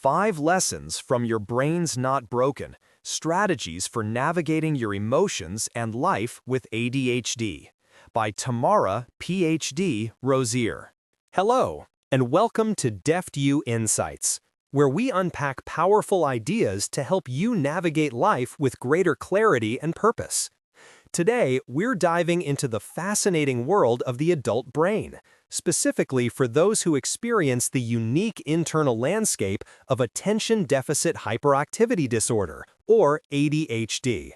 5 Lessons from Your Brain's Not Broken, Strategies for Navigating Your Emotions and Life with ADHD by Tamara Phd Rosier. Hello, and welcome to DeftU Insights, where we unpack powerful ideas to help you navigate life with greater clarity and purpose. Today, we're diving into the fascinating world of the adult brain, specifically for those who experience the unique internal landscape of attention deficit hyperactivity disorder, or ADHD.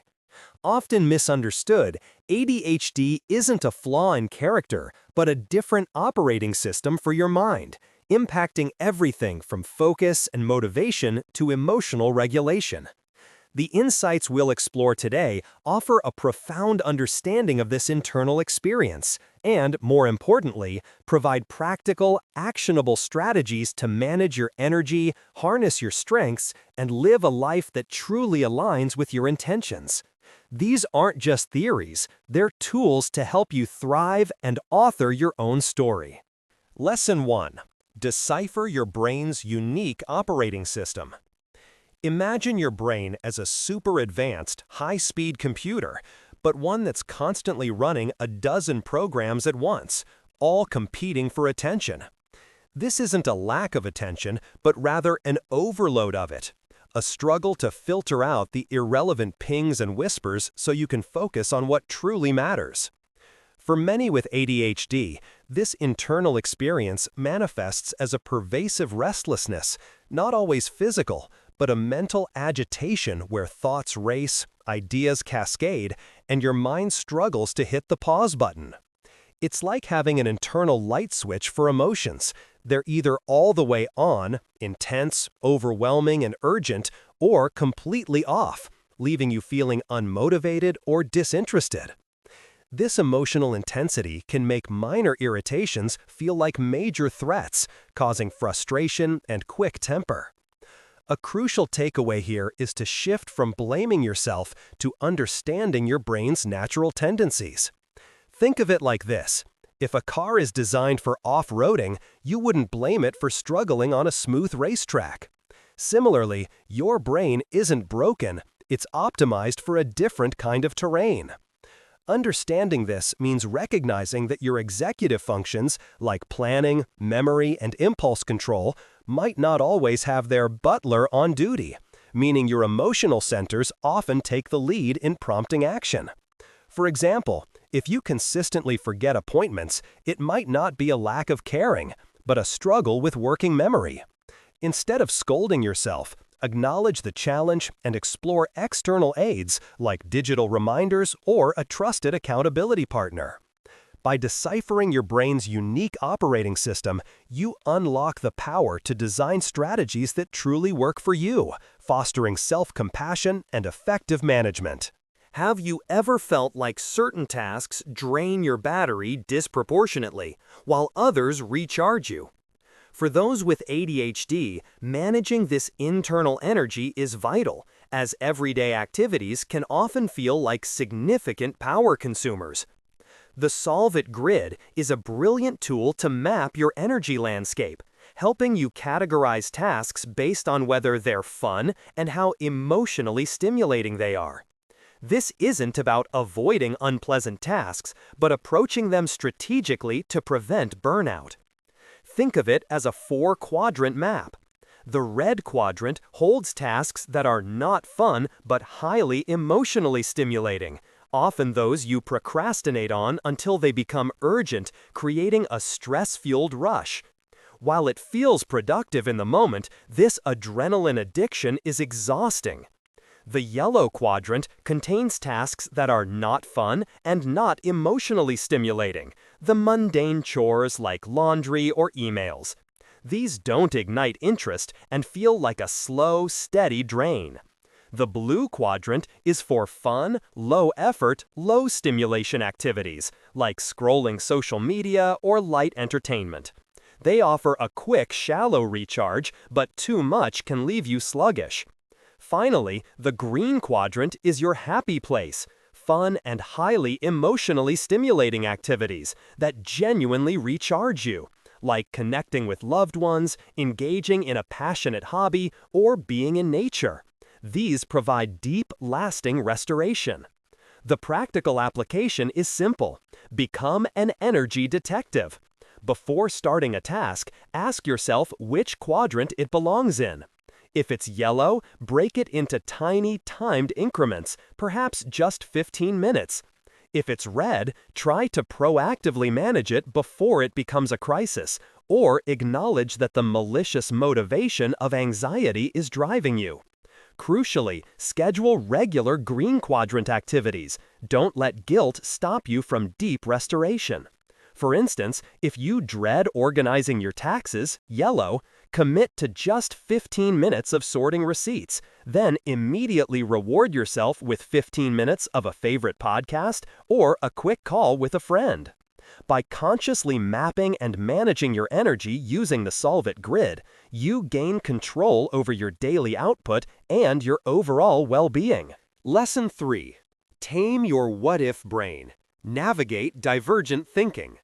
Often misunderstood, ADHD isn't a flaw in character, but a different operating system for your mind, impacting everything from focus and motivation to emotional regulation. The insights we'll explore today offer a profound understanding of this internal experience and, more importantly, provide practical, actionable strategies to manage your energy, harness your strengths, and live a life that truly aligns with your intentions. These aren't just theories, they're tools to help you thrive and author your own story. Lesson 1. Decipher your brain's unique operating system. Imagine your brain as a super advanced, high-speed computer, but one that's constantly running a dozen programs at once, all competing for attention. This isn't a lack of attention, but rather an overload of it, a struggle to filter out the irrelevant pings and whispers so you can focus on what truly matters. For many with ADHD, this internal experience manifests as a pervasive restlessness, not always physical, but a mental agitation where thoughts race, ideas cascade, and your mind struggles to hit the pause button. It's like having an internal light switch for emotions. They're either all the way on, intense, overwhelming, and urgent, or completely off, leaving you feeling unmotivated or disinterested. This emotional intensity can make minor irritations feel like major threats, causing frustration and quick temper. A crucial takeaway here is to shift from blaming yourself to understanding your brain's natural tendencies. Think of it like this. If a car is designed for off-roading, you wouldn't blame it for struggling on a smooth racetrack. Similarly, your brain isn't broken, it's optimized for a different kind of terrain. Understanding this means recognizing that your executive functions, like planning, memory, and impulse control, might not always have their butler on duty, meaning your emotional centers often take the lead in prompting action. For example, if you consistently forget appointments, it might not be a lack of caring, but a struggle with working memory. Instead of scolding yourself, acknowledge the challenge and explore external aids like digital reminders or a trusted accountability partner. By deciphering your brain's unique operating system, you unlock the power to design strategies that truly work for you, fostering self-compassion and effective management. Have you ever felt like certain tasks drain your battery disproportionately, while others recharge you? For those with ADHD, managing this internal energy is vital, as everyday activities can often feel like significant power consumers. The Solve It Grid is a brilliant tool to map your energy landscape, helping you categorize tasks based on whether they're fun and how emotionally stimulating they are. This isn't about avoiding unpleasant tasks, but approaching them strategically to prevent burnout. Think of it as a 4-quadrant map. The red quadrant holds tasks that are not fun but highly emotionally stimulating, often those you procrastinate on until they become urgent, creating a stress-fueled rush. While it feels productive in the moment, this adrenaline addiction is exhausting. The yellow quadrant contains tasks that are not fun and not emotionally stimulating, the mundane chores like laundry or emails. These don't ignite interest and feel like a slow, steady drain. The blue quadrant is for fun, low-effort, low-stimulation activities, like scrolling social media or light entertainment. They offer a quick, shallow recharge, but too much can leave you sluggish. Finally, the green quadrant is your happy place, fun and highly emotionally stimulating activities that genuinely recharge you, like connecting with loved ones, engaging in a passionate hobby, or being in nature. These provide deep, lasting restoration. The practical application is simple. Become an energy detective. Before starting a task, ask yourself which quadrant it belongs in. If it's yellow, break it into tiny, timed increments, perhaps just 15 minutes. If it's red, try to proactively manage it before it becomes a crisis, or acknowledge that the malicious motivation of anxiety is driving you. Crucially, schedule regular green quadrant activities. Don't let guilt stop you from deep restoration. For instance, if you dread organizing your taxes, yellow, commit to just 15 minutes of sorting receipts, then immediately reward yourself with 15 minutes of a favorite podcast or a quick call with a friend. By consciously mapping and managing your energy using the Solve It grid, you gain control over your daily output and your overall well-being. Lesson 3. Tame your what-if brain. Navigate divergent thinking.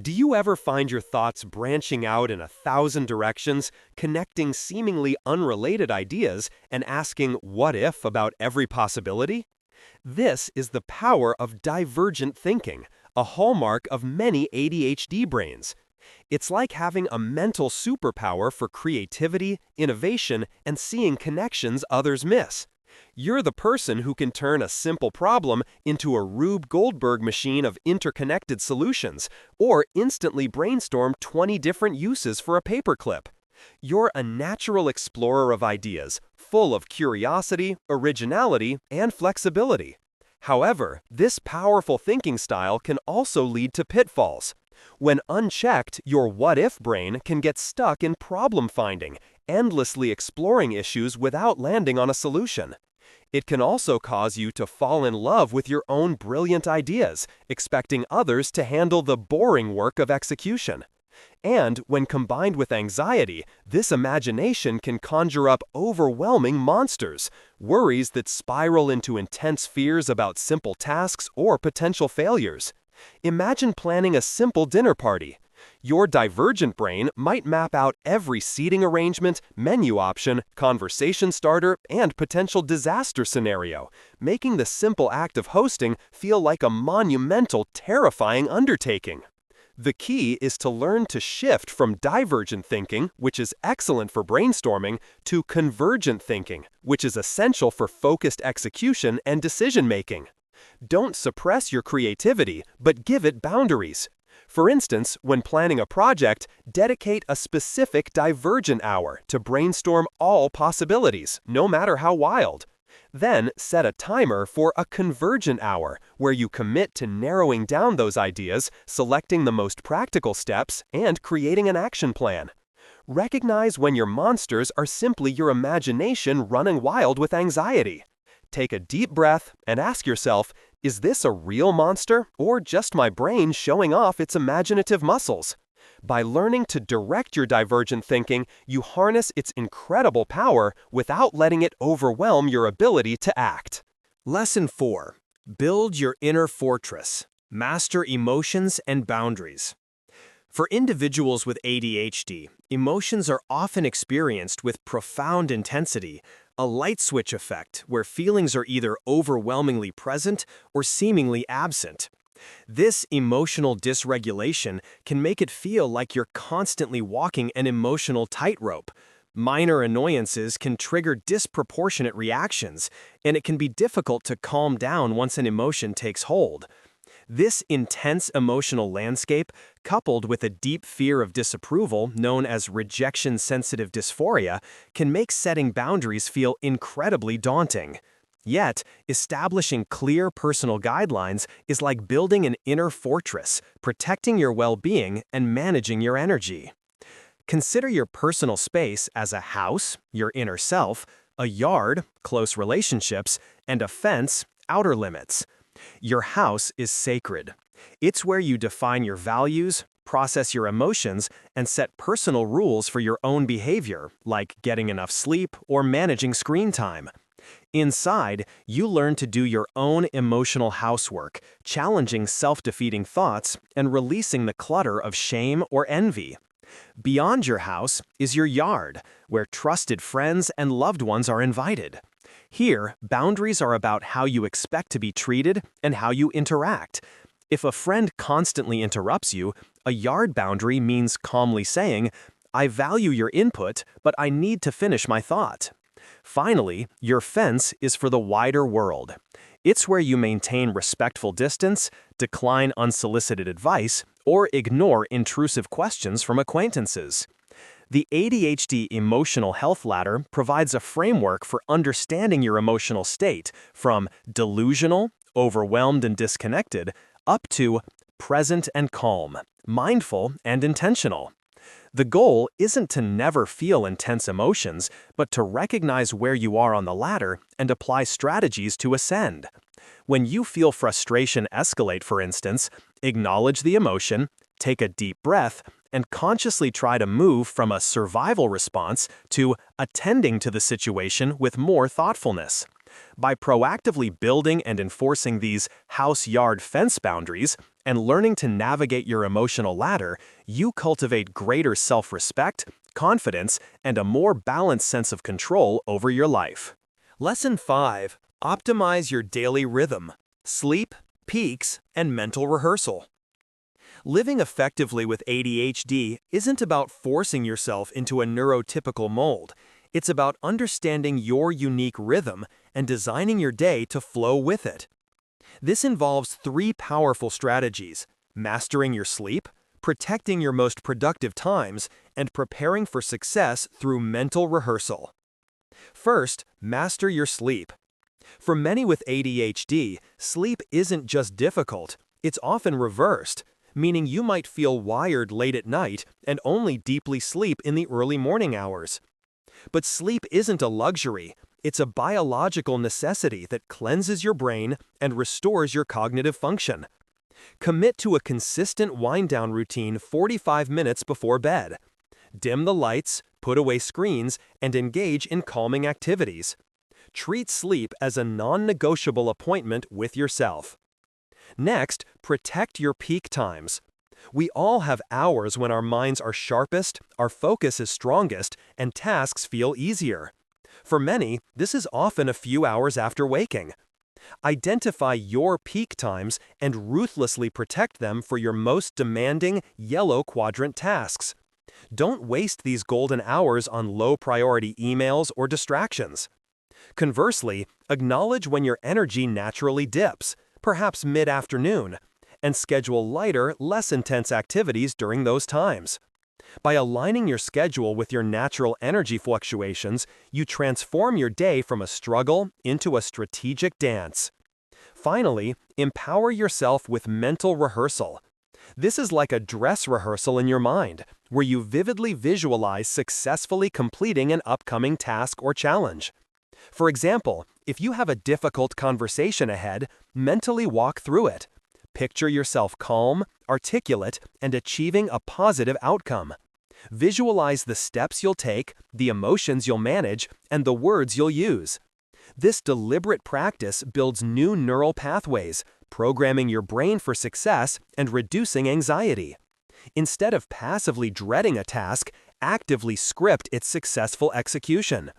Do you ever find your thoughts branching out in 1,000 directions, connecting seemingly unrelated ideas, and asking what if about every possibility? This is the power of divergent thinking, a hallmark of many ADHD brains. It's like having a mental superpower for creativity, innovation, and seeing connections others miss. You're the person who can turn a simple problem into a Rube Goldberg machine of interconnected solutions, or instantly brainstorm 20 different uses for a paperclip. You're a natural explorer of ideas, full of curiosity, originality, and flexibility. However, this powerful thinking style can also lead to pitfalls. When unchecked, your what-if brain can get stuck in problem finding, endlessly exploring issues without landing on a solution. It can also cause you to fall in love with your own brilliant ideas, expecting others to handle the boring work of execution. And when combined with anxiety, this imagination can conjure up overwhelming monsters, worries that spiral into intense fears about simple tasks or potential failures. Imagine planning a simple dinner party. Your divergent brain might map out every seating arrangement, menu option, conversation starter, and potential disaster scenario, making the simple act of hosting feel like a monumental, terrifying undertaking. The key is to learn to shift from divergent thinking, which is excellent for brainstorming, to convergent thinking, which is essential for focused execution and decision-making. Don't suppress your creativity, but give it boundaries. For instance, when planning a project, dedicate a specific divergent hour to brainstorm all possibilities, no matter how wild. Then set a timer for a convergent hour, where you commit to narrowing down those ideas, selecting the most practical steps, and creating an action plan. Recognize when your monsters are simply your imagination running wild with anxiety. Take a deep breath and ask yourself, is this a real monster or just my brain showing off its imaginative muscles? By learning to direct your divergent thinking, you harness its incredible power without letting it overwhelm your ability to act. Lesson 4. Build your inner fortress. Master emotions and boundaries. For individuals with ADHD, emotions are often experienced with profound intensity, a light switch effect where feelings are either overwhelmingly present or seemingly absent. This emotional dysregulation can make it feel like you're constantly walking an emotional tightrope. Minor annoyances can trigger disproportionate reactions, and it can be difficult to calm down once an emotion takes hold. This intense emotional landscape, coupled with a deep fear of disapproval known as rejection-sensitive dysphoria, can make setting boundaries feel incredibly daunting. Yet, establishing clear personal guidelines is like building an inner fortress, protecting your well-being and managing your energy. Consider your personal space as a house, your inner self, a yard, close relationships, and a fence, outer limits. Your house is sacred. It's where you define your values, process your emotions, and set personal rules for your own behavior, like getting enough sleep or managing screen time. Inside, you learn to do your own emotional housework, challenging self-defeating thoughts and releasing the clutter of shame or envy. Beyond your house is your yard, where trusted friends and loved ones are invited. Here, boundaries are about how you expect to be treated and how you interact. If a friend constantly interrupts you, a yard boundary means calmly saying, "I value your input, but I need to finish my thought." Finally, your fence is for the wider world. It's where you maintain respectful distance, decline unsolicited advice, or ignore intrusive questions from acquaintances. The ADHD Emotional Health Ladder provides a framework for understanding your emotional state from delusional, overwhelmed and disconnected, up to present and calm, mindful and intentional. The goal isn't to never feel intense emotions, but to recognize where you are on the ladder and apply strategies to ascend. When you feel frustration escalate, for instance, acknowledge the emotion, take a deep breath, and consciously try to move from a survival response to attending to the situation with more thoughtfulness. By proactively building and enforcing these house-yard fence boundaries and learning to navigate your emotional ladder, you cultivate greater self-respect, confidence, and a more balanced sense of control over your life. Lesson 5. Optimize your daily rhythm, sleep, peaks, and mental rehearsal. Living effectively with ADHD isn't about forcing yourself into a neurotypical mold. It's about understanding your unique rhythm and designing your day to flow with it. This involves 3 powerful strategies: mastering your sleep, protecting your most productive times, and preparing for success through mental rehearsal. First, master your sleep. For many with ADHD, sleep isn't just difficult, it's often reversed, meaning you might feel wired late at night and only deeply sleep in the early morning hours. But sleep isn't a luxury, it's a biological necessity that cleanses your brain and restores your cognitive function. Commit to a consistent wind-down routine 45 minutes before bed. Dim the lights, put away screens, and engage in calming activities. Treat sleep as a non-negotiable appointment with yourself. Next, protect your peak times. We all have hours when our minds are sharpest, our focus is strongest, and tasks feel easier. For many, this is often a few hours after waking. Identify your peak times and ruthlessly protect them for your most demanding yellow quadrant tasks. Don't waste these golden hours on low-priority emails or distractions. Conversely, acknowledge when your energy naturally dips, perhaps mid-afternoon, and schedule lighter, less intense activities during those times. By aligning your schedule with your natural energy fluctuations, you transform your day from a struggle into a strategic dance. Finally, empower yourself with mental rehearsal. This is like a dress rehearsal in your mind, where you vividly visualize successfully completing an upcoming task or challenge. For example, if you have a difficult conversation ahead, mentally walk through it. Picture yourself calm, articulate, and achieving a positive outcome. Visualize the steps you'll take, the emotions you'll manage, and the words you'll use. This deliberate practice builds new neural pathways, programming your brain for success and reducing anxiety. Instead of passively dreading a task, actively script its successful execution.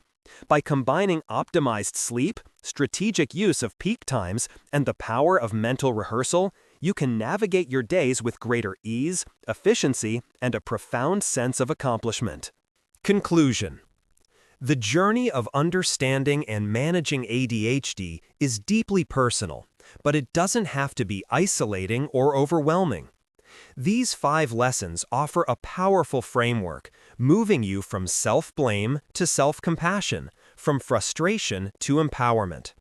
By combining optimized sleep, strategic use of peak times, and the power of mental rehearsal, you can navigate your days with greater ease, efficiency, and a profound sense of accomplishment. Conclusion. The journey of understanding and managing ADHD is deeply personal, but it doesn't have to be isolating or overwhelming. These 5 lessons offer a powerful framework, moving you from self-blame to self-compassion, from frustration to empowerment.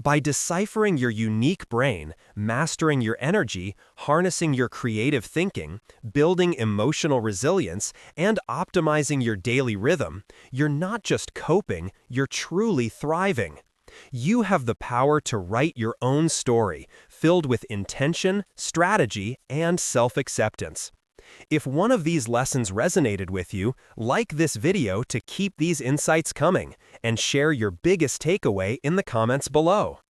By deciphering your unique brain, mastering your energy, harnessing your creative thinking, building emotional resilience, and optimizing your daily rhythm, you're not just coping, you're truly thriving. You have the power to write your own story, filled with intention, strategy, and self-acceptance. If one of these lessons resonated with you, like this video to keep these insights coming, and share your biggest takeaway in the comments below.